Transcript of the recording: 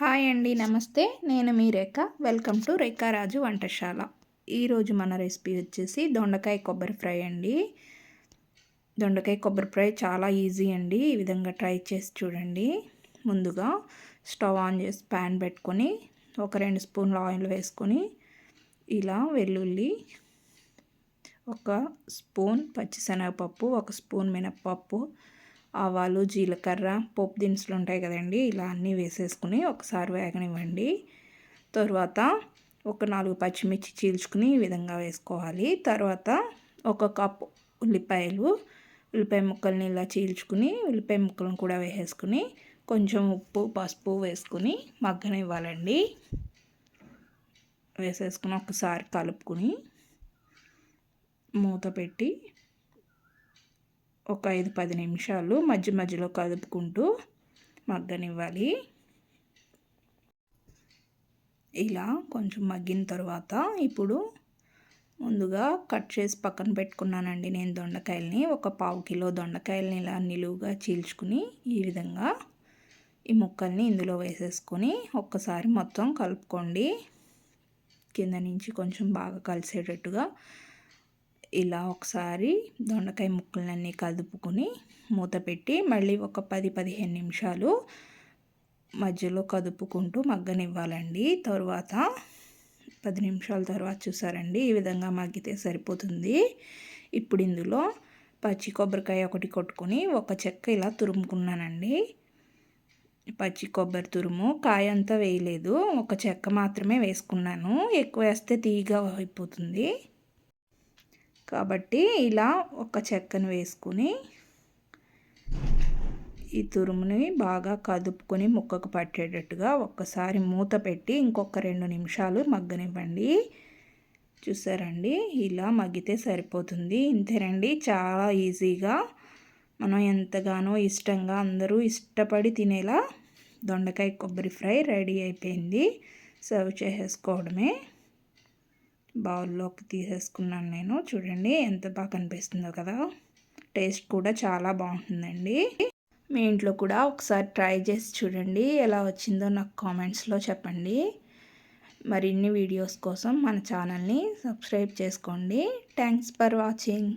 Hi అండి, నమస్తే. నేను మీ రేఖ. వెల్కమ్ టు రేఖా రాజు వంటశాల. ఈరోజు మన రెసిపీ వచ్చేసి దొండకాయ కొబ్బరి ఫ్రై అండి. దొండకాయ కొబ్బరి ఫ్రై చాలా ఈజీ అండి. ఈ విధంగా ట్రై చేసి చూడండి. ముందుగా స్టవ్ ఆన్ చేసి ప్యాన్ పెట్టుకొని ఒక 2 స్పూన్ల ఆయిల్ వేసుకొని ఇలా వెల్లుల్లి, ఒక స్పూన్ పచ్చిశనగపప్పు, ఒక స్పూన్ మినప్పప్పు, ఆవాలు, జీలకర్ర, పోపు దినుసులు ఉంటాయి కదండి, ఇలా అన్నీ వేసేసుకుని ఒకసారి వేగనివ్వండి. తర్వాత ఒక 4 పచ్చిమిర్చి చీల్చుకుని ఈ విధంగా వేసుకోవాలి. తర్వాత ఒక కప్పు ఉల్లిపాయ ముక్కల్ని ఇలా చీల్చుకుని ఉల్లిపాయ ముక్కలను కూడా వేసేసుకుని కొంచెం ఉప్పు, పసుపు వేసుకుని మగ్గనివ్వాలండి. వేసేసుకుని ఒకసారి కలుపుకుని మూత పెట్టి ఒక 5-10 నిమిషాలు మధ్య మధ్యలో కలుపుకుంటూ మగ్గనివ్వాలి. ఇలా కొంచెం మగ్గిన తర్వాత ఇప్పుడు ముందుగా కట్ చేసి పక్కన పెట్టుకున్నానండి నేను దొండకాయల్ని. ఒక 1/2 కిలో దొండకాయలని ఇలా నిలువుగా చీల్చుకుని ఈ విధంగా ఈ ముక్కల్ని ఇందులో వేసేసుకొని ఒక్కసారి మొత్తం కలుపుకోండి. కింద నుంచి కొంచెం బాగా కలిసేటట్టుగా ఇలా ఒకసారి దొండకాయ ముక్కలన్నీ కదుపుకొని మూత పెట్టి మళ్ళీ ఒక 10-15 నిమిషాలు మధ్యలో కదుపుకుంటూ మగ్గనివ్వాలండి. తర్వాత 10 నిమిషాల తర్వాత చూసారండి, ఈ విధంగా మగ్గితే సరిపోతుంది. ఇప్పుడు ఇందులో పచ్చి కొబ్బరికాయ ఒకటి కొట్టుకొని ఒక చెక్క ఇలా తురుముకున్నానండి. పచ్చి కొబ్బరి తురుము కాయ అంతా వేయలేదు, ఒక చెక్క మాత్రమే వేసుకున్నాను. ఎక్కువ వేస్తే తీయగా అయిపోతుంది కాబట్టి ఇలా ఒక చెక్కను వేసుకుని ఈ తురుముని బాగా కదుపుకొని ముక్కకు పట్టేటట్టుగా ఒక్కసారి మూత పెట్టి ఇంకొక 2 నిమిషాలు మగ్గనివ్వండి. చూసారండి, ఇలా మగ్గితే సరిపోతుంది. ఇంతేనండి, చాలా ఈజీగా మనం ఎంతగానో ఇష్టంగా అందరూ ఇష్టపడి తినేలా దొండకాయ కొబ్బరి ఫ్రై రెడీ అయిపోయింది. సర్వ్ చేసేసుకోవడమే. బౌల్లోకి తీసేసుకున్నాను నేను. చూడండి ఎంత బాగా కనిపిస్తుందో కదా. టేస్ట్ కూడా చాలా బాగుంటుందండి. మీ ఇంట్లో కూడా ఒకసారి ట్రై చేసి చూడండి. ఎలా వచ్చిందో నాకు కామెంట్స్లో చెప్పండి. మరిన్ని వీడియోస్ కోసం మన ఛానల్ని సబ్స్క్రైబ్ చేసుకోండి. Thanks for watching.